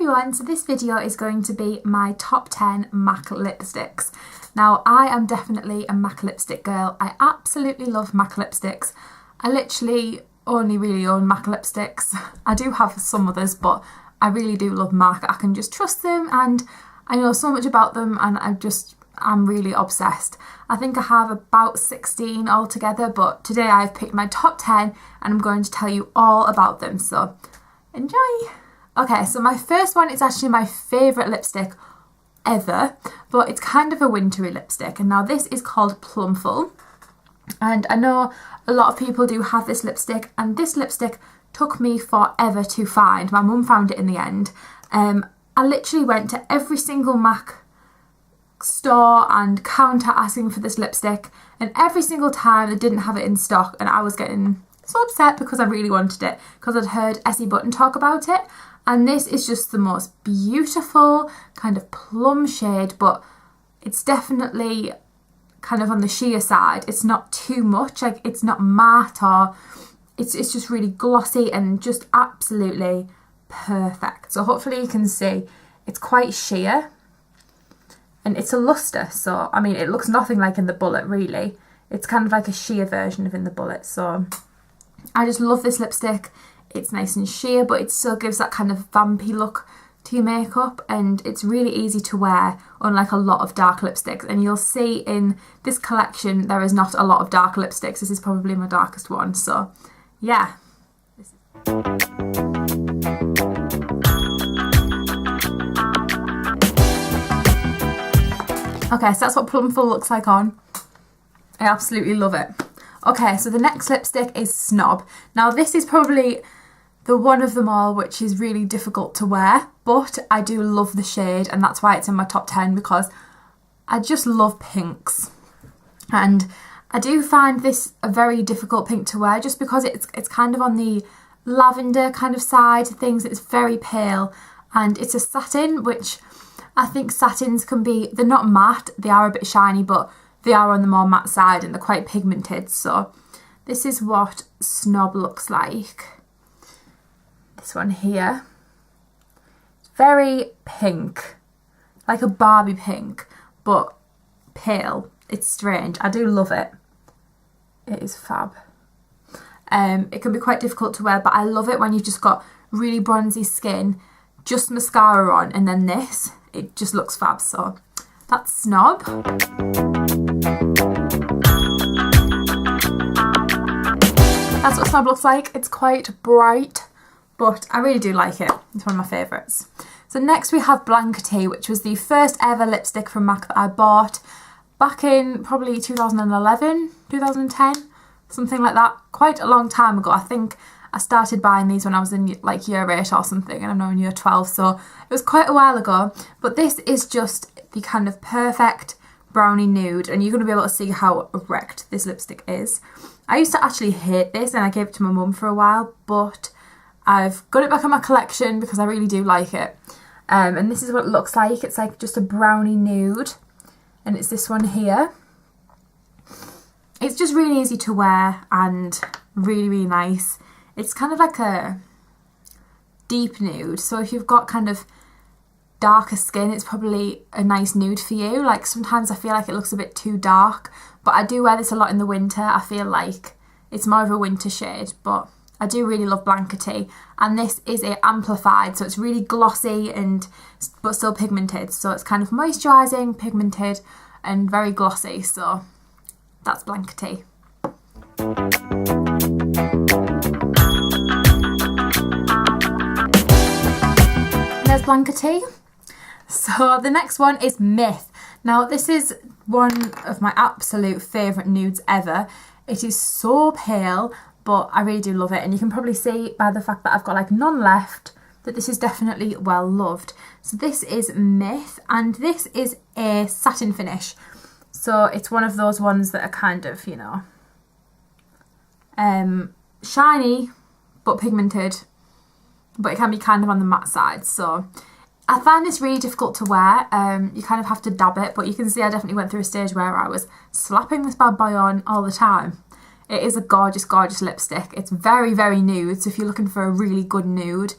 everyone, so this video is going to be my top 10 MAC lipsticks. Now I am definitely a MAC lipstick girl. I absolutely love MAC lipsticks. I literally only really own MAC lipsticks. I do have some others, but I really do love MAC. I can just trust them and I know so much about them, and I'm really obsessed. I think I have about 16 altogether, but today I've picked my top 10 and I'm going to tell you all about them, so enjoy! Okay, so my first one is actually my favourite lipstick ever, but it's kind of a wintry lipstick, and now this is called Plumful. And I know a lot of people do have this lipstick, and this lipstick took me forever to find. My mum found it in the end. I literally went to every single MAC store and counter asking for this lipstick, and every single time they didn't have it in stock, and I was getting so upset because I really wanted it, because I'd heard Essie Button talk about it. And this is just the most beautiful kind of plum shade, but it's definitely kind of on the sheer side. It's not too much, like it's not matte, or it's just really glossy and just absolutely perfect. So hopefully you can see it's quite sheer and it's a luster, so I mean it looks nothing like in the bullet really. It's kind of like a sheer version of in the bullet, so I just love this lipstick. It's nice and sheer, but it still gives that kind of vampy look to your makeup, and it's really easy to wear, unlike a lot of dark lipsticks. And you'll see in this collection there is not a lot of dark lipsticks. This is probably my darkest one, so yeah. Okay, so that's what Plumful looks like on. I absolutely love it. Okay, so the next lipstick is Snob. Now this is probably the one of them all which is really difficult to wear, but I do love the shade, and that's why it's in my top 10, because I just love pinks. And I do find this a very difficult pink to wear, just because it's kind of on the lavender kind of side of things. It's very pale, and it's a satin, which I think satins can be, they're not matte, they are a bit shiny, but they are on the more matte side and they're quite pigmented. So this is what Snob looks like. This one here. It's very pink, like a Barbie pink, but pale. It's strange. I do love it. It is fab. It can be quite difficult to wear, but I love it when you've just got really bronzy skin, just mascara on, and then this. It just looks fab. So that's Snob. That's what Snob looks like. It's quite bright, but I really do like it. It's one of my favourites. So next we have Blankety, which was the first ever lipstick from MAC that I bought back in probably 2011, 2010, something like that. Quite a long time ago. I think I started buying these when I was in like year 8 or something, and I'm now in year 12, so it was quite a while ago. But this is just the kind of perfect brownie nude, and you're going to be able to see how wrecked this lipstick is. I used to actually hate this, and I gave it to my mum for a while, but I've got it back in my collection because I really do like it. And this is what it looks like. It's like just a brownie nude, and it's this one here. It's just really easy to wear and really, really nice. It's kind of like a deep nude, so if you've got kind of darker skin, it's probably a nice nude for you. Like sometimes I feel like it looks a bit too dark, but I do wear this a lot in the winter. I feel like it's more of a winter shade, but I do really love Blankety, and this is a amplified, so it's really glossy and but still pigmented, so it's kind of moisturising, pigmented and very glossy. So that's Blankety. There's Blankety. So the next one is Myth. Now this is one of my absolute favourite nudes ever. It is so pale, but I really do love it, and you can probably see by the fact that I've got like none left that this is definitely well loved. So this is Myth, and this is a satin finish. So it's one of those ones that are kind of, you know, shiny but pigmented, but it can be kind of on the matte side. So I find this really difficult to wear. You kind of have to dab it, but you can see I definitely went through a stage where I was slapping this bad boy on all the time. It is a gorgeous, gorgeous lipstick. It's very, very nude, so if you're looking for a really good nude,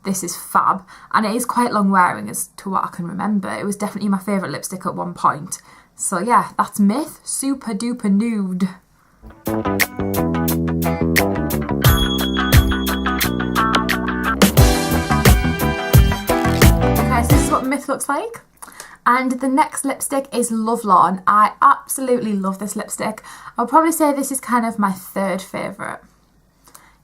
this is fab. And it is quite long wearing as to what I can remember. It was definitely my favourite lipstick at one point. So yeah, that's Myth Super Duper Nude. Okay, so this is what Myth looks like. And the next lipstick is Lovelorn. I absolutely love this lipstick. I'll probably say this is kind of my third favourite.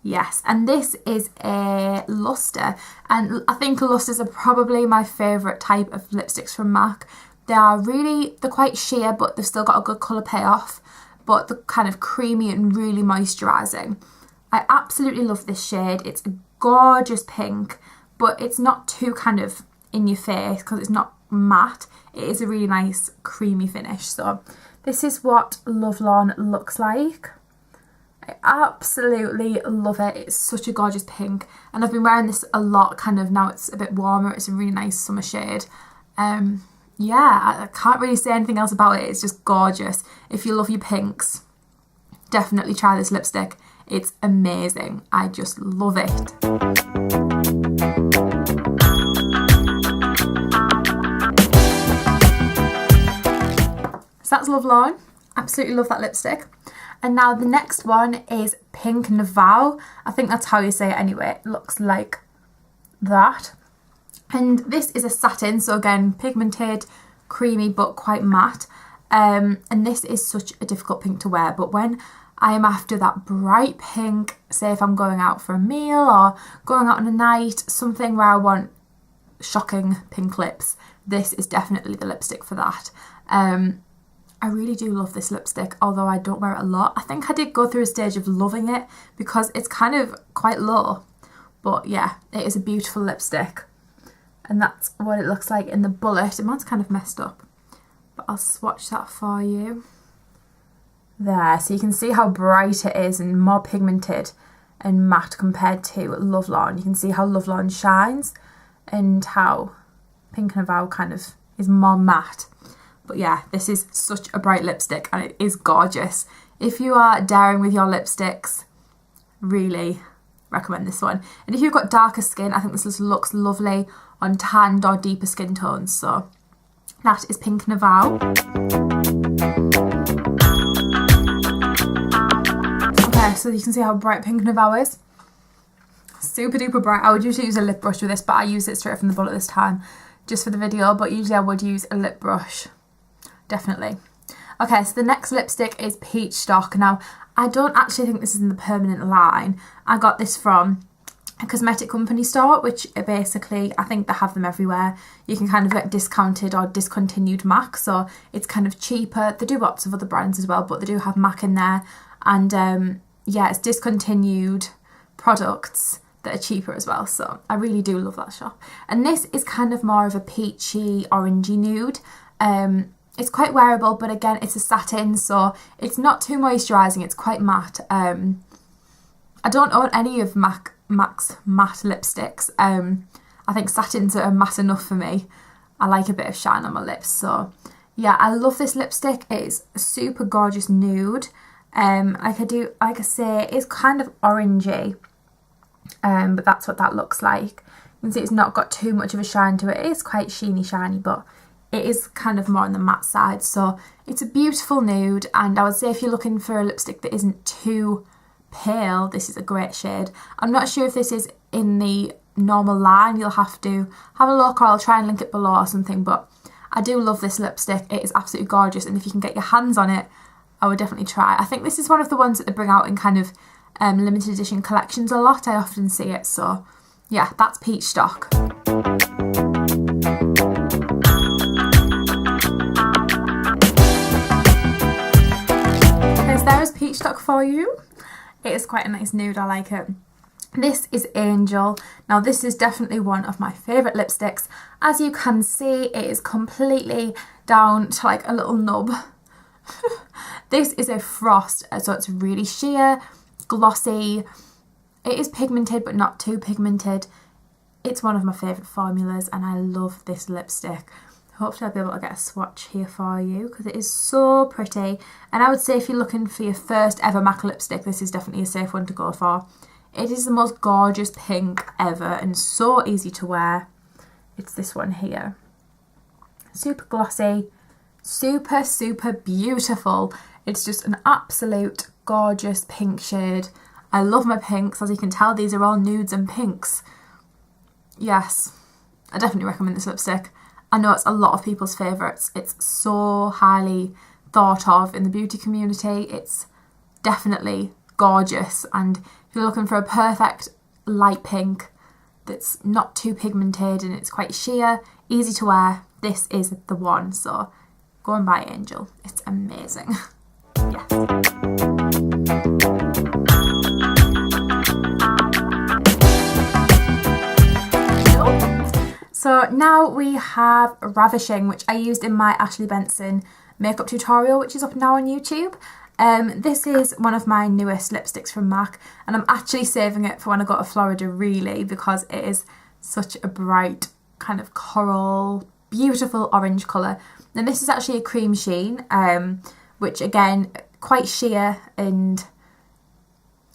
Yes, and this is a luster, and I think lusters are probably my favourite type of lipsticks from MAC. They're quite sheer, but they've still got a good colour payoff, but they're kind of creamy and really moisturising. I absolutely love this shade. It's a gorgeous pink, but it's not too kind of in your face because it's not matte. It is a really nice creamy finish. So this is what Lovelorn looks like. I absolutely love it. It's such a gorgeous pink, and I've been wearing this a lot kind of now it's a bit warmer. It's a really nice summer shade. Yeah, I can't really say anything else about it. It's just gorgeous. If you love your pinks, definitely try this lipstick. It's amazing. I just love it. So that's Lovelorn. Absolutely love that lipstick. And now the next one is Pink Nouveau. I think that's how you say it anyway. It looks like that. And this is a satin, so again, pigmented, creamy, but quite matte. And this is such a difficult pink to wear, but when I am after that bright pink, say if I'm going out for a meal or going out on a night, something where I want shocking pink lips, this is definitely the lipstick for that. I really do love this lipstick, although I don't wear it a lot. I think I did go through a stage of loving it because it's kind of quite low. But yeah, it is a beautiful lipstick. And that's what it looks like in the bullet. Mine's kind of messed up, but I'll swatch that for you. There, so you can see how bright it is and more pigmented and matte compared to Lovelorn. You can see how Lovelorn shines and how Pink Nouveau kind of is more matte. But yeah, this is such a bright lipstick and it is gorgeous. If you are daring with your lipsticks, really recommend this one. And if you've got darker skin, I think this looks lovely on tanned or deeper skin tones. So that is Pink Nouveau. Okay, so you can see how bright Pink Nouveau is. Super duper bright. I would usually use a lip brush with this, but I used it straight from the bullet this time just for the video, but usually I would use a lip brush. Definitely. Okay, so the next lipstick is Peachstock. Now, I don't actually think this is in the permanent line. I got this from a cosmetic company store, which basically, I think they have them everywhere. You can kind of get discounted or discontinued MAC, so it's kind of cheaper. They do lots of other brands as well, but they do have MAC in there. And yeah, it's discontinued products that are cheaper as well. So I really do love that shop. And this is kind of more of a peachy, orangey nude. It's quite wearable, but again, it's a satin, so it's not too moisturising. It's quite matte. I don't own any of MAC's matte lipsticks. I think satins are matte enough for me. I like a bit of shine on my lips, so yeah, I love this lipstick. It is a super gorgeous nude. Like I say, it's kind of orangey, but that's what that looks like. You can see it's not got too much of a shine to it. It is quite sheeny, shiny, but it is kind of more on the matte side. So it's a beautiful nude, and I would say if you're looking for a lipstick that isn't too pale, this is a great shade. I'm not sure if this is in the normal line. You'll have to have a look, or I'll try and link it below or something, but I do love this lipstick. It is absolutely gorgeous, and if you can get your hands on it, I would definitely try. I think this is one of the ones that they bring out in kind of limited edition collections a lot. I often see it, so yeah, that's Peachstock. There's Peachstock for you. It is quite a nice nude, I like it. This is Angel. Now this is definitely one of my favourite lipsticks. As you can see, it is completely down to like a little nub. This is a frost, so it's really sheer, glossy. It is pigmented, but not too pigmented. It's one of my favourite formulas, and I love this lipstick. Hopefully I'll be able to get a swatch here for you because it is so pretty. And I would say if you're looking for your first ever MAC lipstick, this is definitely a safe one to go for. It is the most gorgeous pink ever and so easy to wear. It's this one here. Super glossy, super, super beautiful. It's just an absolute gorgeous pink shade. I love my pinks. As you can tell, these are all nudes and pinks. Yes, I definitely recommend this lipstick. I know it's a lot of people's favourites. It's so highly thought of in the beauty community. It's definitely gorgeous, and if you're looking for a perfect light pink that's not too pigmented and it's quite sheer, easy to wear, this is the one. So go and buy Angel. It's amazing. Yes. So now we have Ravishing, which I used in my Ashley Benson makeup tutorial, which is up now on YouTube. This is one of my newest lipsticks from MAC, and I'm actually saving it for when I go to Florida, really, because it is such a bright kind of coral, beautiful orange colour. And this is actually a cream sheen, which again, quite sheer and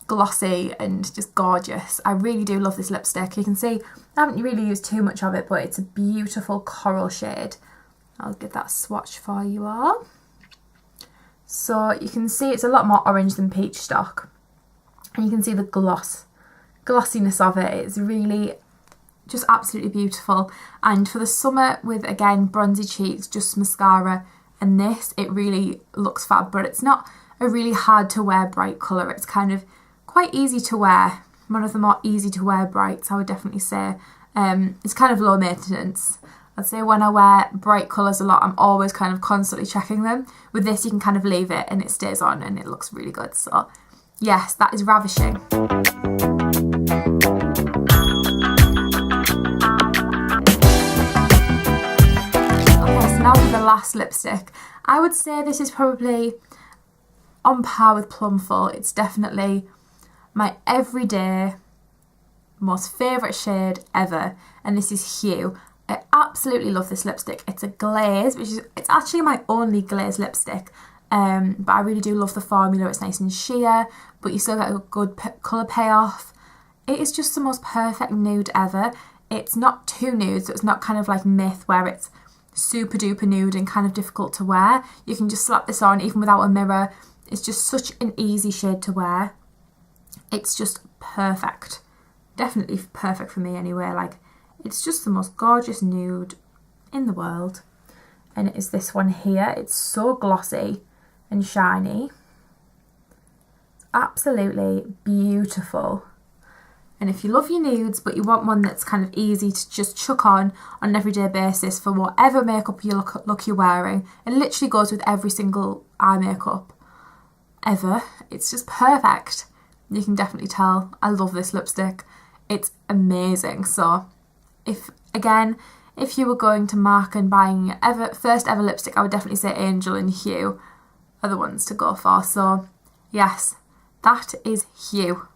glossy and just gorgeous. I really do love this lipstick. You can see I haven't really used too much of it, but it's a beautiful coral shade. I'll give that a swatch for you all. So you can see it's a lot more orange than Peachstock, and you can see the glossiness of it. It's really just absolutely beautiful. And for the summer, with again bronzy cheeks, just mascara and this, it really looks fab. But it's not a really hard to wear bright colour. It's kind of quite easy to wear. One of the more easy to wear brights, I would definitely say. It's kind of low maintenance. I'd say when I wear bright colours a lot, I'm always kind of constantly checking them. With this, you can kind of leave it and it stays on and it looks really good. So yes, that is Ravishing. Okay, so now for the last lipstick. I would say this is probably on par with Plumful. It's definitely my everyday most favourite shade ever, and this is Hieu. I absolutely love this lipstick. It's a glaze, it's actually my only glaze lipstick, but I really do love the formula. It's nice and sheer, but you still get a good colour payoff. It is just the most perfect nude ever. It's not too nude, so it's not kind of like Myth where it's super duper nude and kind of difficult to wear. You can just slap this on even without a mirror. It's just such an easy shade to wear. It's just perfect. Definitely perfect for me anyway. Like, it's just the most gorgeous nude in the world. And it is this one here. It's so glossy and shiny. It's absolutely beautiful. And if you love your nudes, but you want one that's kind of easy to just chuck on an everyday basis for whatever makeup look you're wearing, it literally goes with every single eye makeup ever. It's just perfect. You can definitely tell I love this lipstick. It's amazing. So if you were going to MAC and buying your first ever lipstick, I would definitely say Angel and Hieu are the ones to go for. So yes, that is Hieu.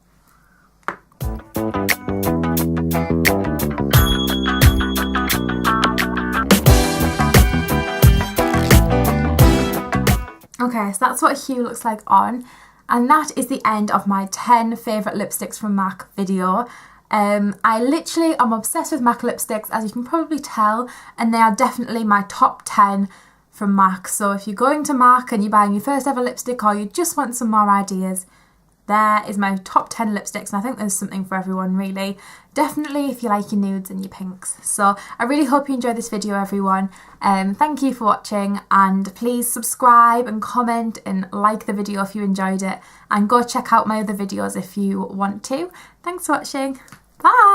Okay, so that's what Hieu looks like on, and that is the end of my 10 favourite lipsticks from MAC video. I literally am obsessed with MAC lipsticks, as you can probably tell, and they are definitely my top 10 from MAC. So if you're going to MAC and you're buying your first ever lipstick, or you just want some more ideas, there is my top 10 lipsticks, and I think there's something for everyone really. Definitely if you like your nudes and your pinks. So I really hope you enjoyed this video, everyone. Thank you for watching, and please subscribe and comment and like the video if you enjoyed it, and go check out my other videos if you want to. Thanks for watching. Bye!